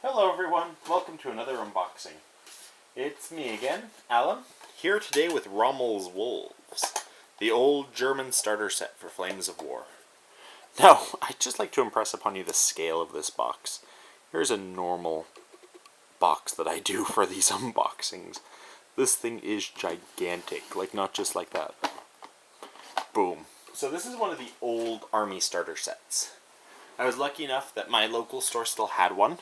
Hello everyone, welcome to another unboxing. It's me again, Alan, here today with Romel's Wolves, the old German starter set for Flames of War. Now, I'd just like to impress upon you the scale of this box. Here's a normal box that I do for these unboxings. This thing is gigantic, like not just like that. Boom. So this is one of the old army starter sets. I was lucky enough that my local store still had one.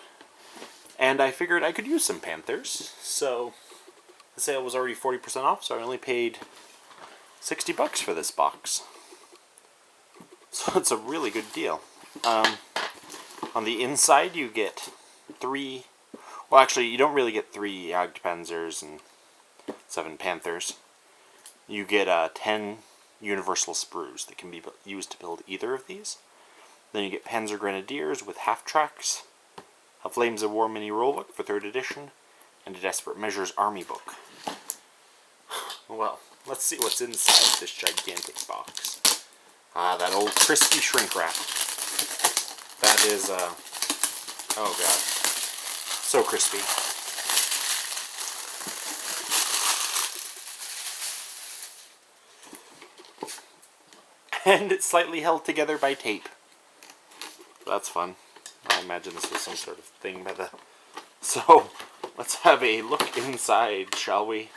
And I figured I could use some Panthers, so the sale was already 40% off, so I only paid $60 for this box. So it's a really good deal. On the inside you get three, well actually you don't really get 3 Jagdpanzers and 7 Panthers. You get 10 universal sprues that can be used to build either of these. Then you get Panzer Grenadiers with half-tracks, a Flames of War mini rulebook for 3rd edition, and a Desperate Measures army book. Well, let's see what's inside this gigantic box. That old crispy shrink wrap. That is, oh god, so crispy. And it's slightly held together by tape. That's fun. I imagine this was some sort of thing by the... So, let's have a look inside, shall we?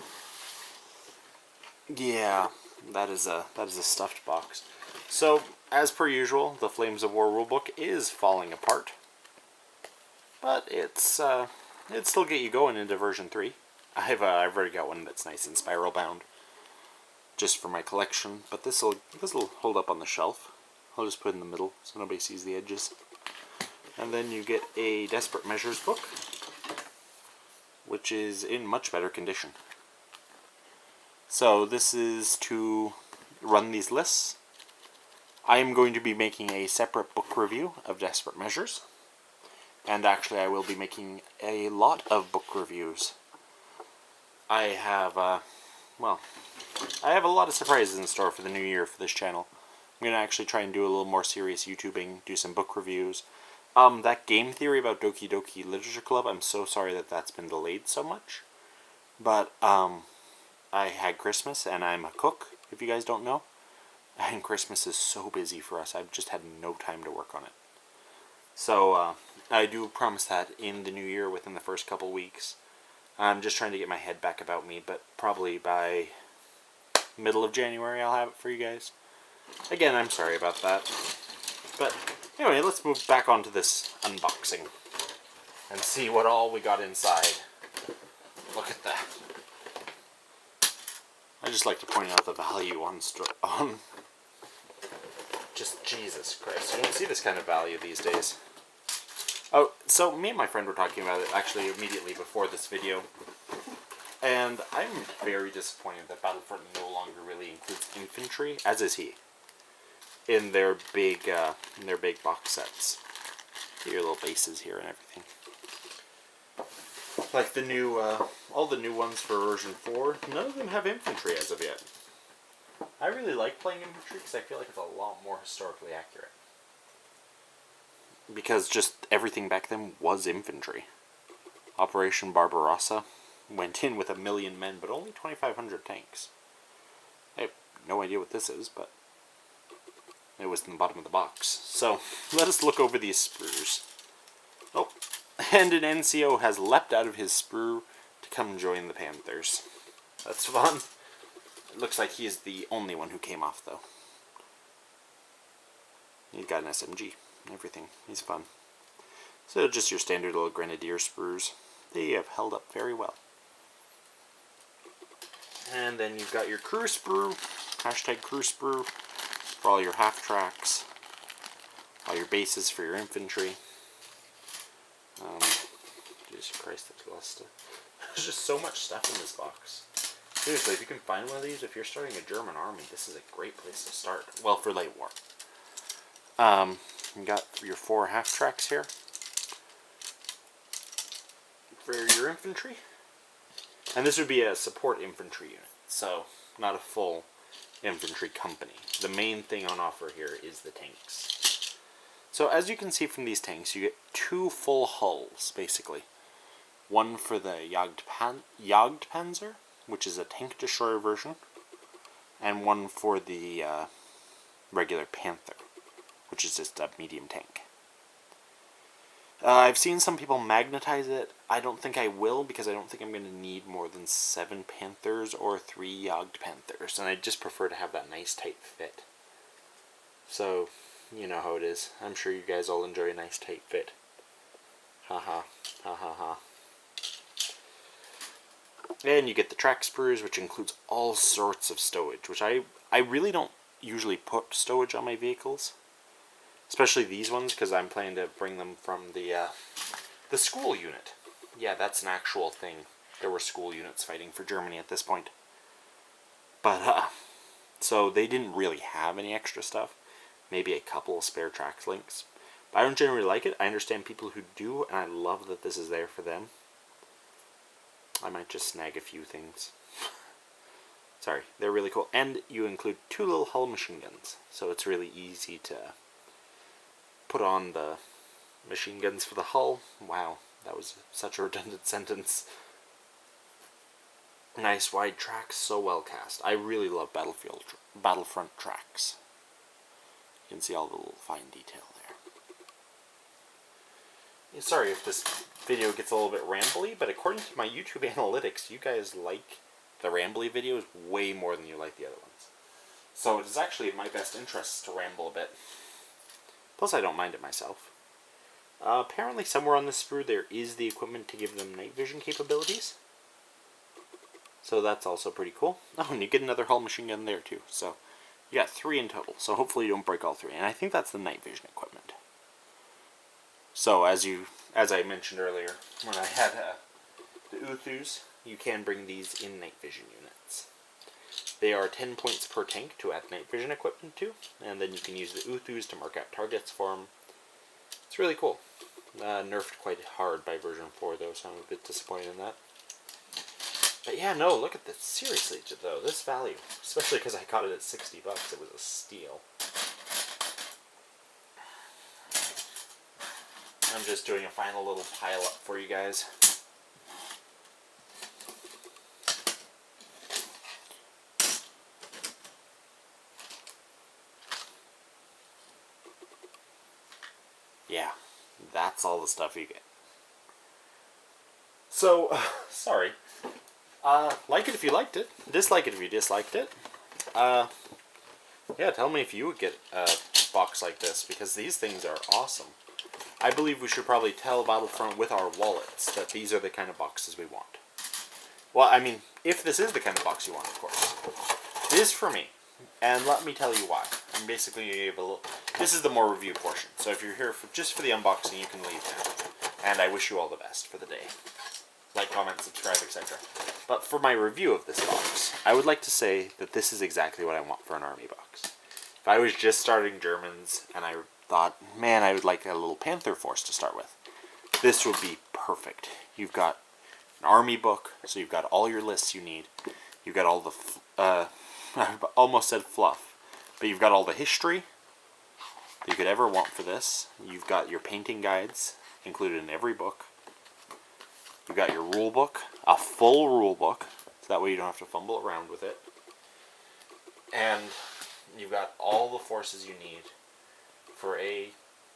Yeah, that is a stuffed box. So, as per usual, the Flames of War rulebook is falling apart. But it'll still get you going into version 3. I've already got one that's nice and spiral bound, just for my collection. But this'll hold up on the shelf. I'll just put it in the middle so nobody sees the edges. And then you get a Desperate Measures book, which is in much better condition. So this is to run these lists. I am going to be making a separate book review of Desperate Measures. And actually I will be making a lot of book reviews. I have a lot of surprises in store for the new year for this channel. I'm going to actually try and do a little more serious YouTubing, do some book reviews. That game theory about Doki Doki Literature Club, I'm so sorry that that's been delayed so much. But, I had Christmas, and I'm a cook, if you guys don't know. And Christmas is so busy for us, I've just had no time to work on it. So, I do promise that in the new year, within the first couple weeks. I'm just trying to get my head back about me, but probably by middle of January I'll have it for you guys. Again, I'm sorry about that. But anyway, let's move back onto this unboxing and see what all we got inside. Look at that. I just like to point out the value on just Jesus Christ. You don't see this kind of value these days. Oh, so me and my friend were talking about it actually immediately before this video. And I'm very disappointed that Battlefront no longer really includes infantry, as is he, in their big box sets. Get your little bases here and everything. Like the new, all the new ones for version 4, none of them have infantry as of yet. I really like playing infantry because I feel like it's a lot more historically accurate. Because just everything back then was infantry. Operation Barbarossa went in with 1 million men, but only 2,500 tanks. I have no idea what this is, but it was in the bottom of the box. So, let us look over these sprues. Oh, and an NCO has leapt out of his sprue to come join the Panthers. That's fun. It looks like he is the only one who came off, though. He's got an SMG and everything. He's fun. So, just your standard little Grenadier sprues. They have held up very well. And then you've got your crew sprue, hashtag crew sprue, for all your half-tracks, all your bases for your infantry. Jesus Christ, that's a lot of stuff. There's just so much stuff in this box. Seriously, if you can find one of these, if you're starting a German army, this is a great place to start. Well, for late war. You got your 4 half-tracks here for your infantry. And this would be a support infantry unit, so not a full infantry company. The main thing on offer here is the tanks. So as you can see from these tanks, you get 2 full hulls, basically. One for the Jagdpanzer, which is a tank destroyer version, and one for the regular Panther, which is just a medium tank. I've seen some people magnetize it. I don't think I will, because I don't think I'm going to need more than 7 Panthers or 3 Jagdpanthers, and I just prefer to have that nice tight fit. So, you know how it is. I'm sure you guys all enjoy a nice tight fit. Haha, ha ha ha. And you get the track sprues, which includes all sorts of stowage, which I really don't usually put stowage on my vehicles. Especially these ones, because I'm planning to bring them from the school unit. Yeah, that's an actual thing. There were school units fighting for Germany at this point. But, so they didn't really have any extra stuff. Maybe a couple of spare track links. But I don't generally like it. I understand people who do, and I love that this is there for them. I might just snag a few things. Sorry, they're really cool. And you include 2 little hull machine guns, so it's really easy to put on the machine guns for the hull. Wow, that was such a redundant sentence. Nice wide tracks, so well cast. I really love Battlefront tracks. You can see all the little fine detail there. Sorry if this video gets a little bit rambly, but according to my YouTube analytics, you guys like the rambly videos way more than you like the other ones. So it is actually in my best interest to ramble a bit. Plus, I don't mind it myself. Apparently, somewhere on this sprue there is the equipment to give them night vision capabilities. So that's also pretty cool. Oh, and you get another hull machine gun there too. So you got 3 in total. So hopefully you don't break all 3. And I think that's the night vision equipment. So as I mentioned earlier, when I had the Uthus, you can bring these in night vision units. They are 10 points per tank to add night vision equipment to, and then you can use the Uthus to mark out targets for them. It's really cool. Nerfed quite hard by version 4 though, so I'm a bit disappointed in that. But yeah, no, look at this. Seriously though, this value, especially because I got it at $60, it was a steal. I'm just doing a final little pile up for you guys. Yeah, that's all the stuff you get. So, sorry. Like it if you liked it. Dislike it if you disliked it. Yeah, tell me if you would get a box like this, because these things are awesome. I believe we should probably tell Battlefront with our wallets that these are the kind of boxes we want. Well, I mean, if this is the kind of box you want, of course. It is for me. And let me tell you why. I'm basically going to give a little... This is the more review portion. So if you're here just for the unboxing, you can leave now. And I wish you all the best for the day. Like, comment, subscribe, etc. But for my review of this box, I would like to say that this is exactly what I want for an army box. If I was just starting Germans and I thought, man, I would like a little Panther force to start with, this would be perfect. You've got an army book, so you've got all your lists you need. You've got all the, I almost said fluff, but you've got all the history that you could ever want for this. You've got your painting guides included in every book. You've got your rule book, a full rule book, so that way you don't have to fumble around with it. And you've got all the forces you need for a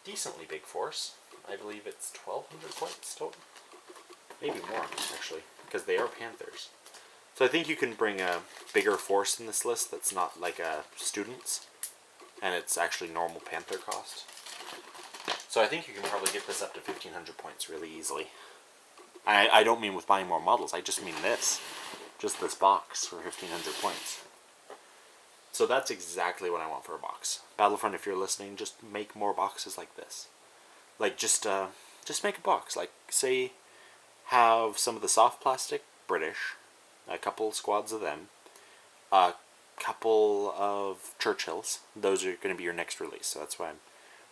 decently big force. I believe it's 1,200 points total. Maybe more, actually, because they are Panthers. So I think you can bring a bigger force in this list that's not like a student's, and it's actually normal Panther cost. So I think you can probably get this up to 1,500 points really easily. I don't mean with buying more models, I just mean this. Just this box for 1,500 points. So that's exactly what I want for a box. Battlefront, if you're listening, just make more boxes like this. Like, just make a box. Like, say, have some of the soft plastic British, a couple squads of them, a couple of Churchills. Those are going to be your next release, so that's why I'm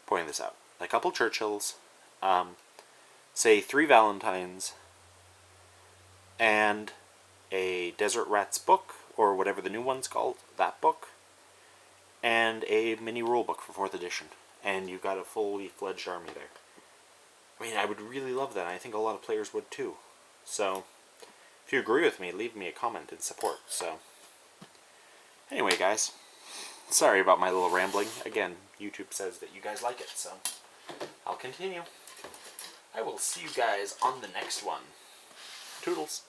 pointing this out. A couple Churchills, say 3 Valentines, and a Desert Rats book, or whatever the new one's called, that book, and a mini rule book for 4th edition. and you've got a fully fledged army there. I mean, I would really love that. I think a lot of players would too. So, if you agree with me, leave me a comment in support. So, anyway, guys, sorry about my little rambling. Again, YouTube says that you guys like it, so I'll continue. I will see you guys on the next one. Toodles.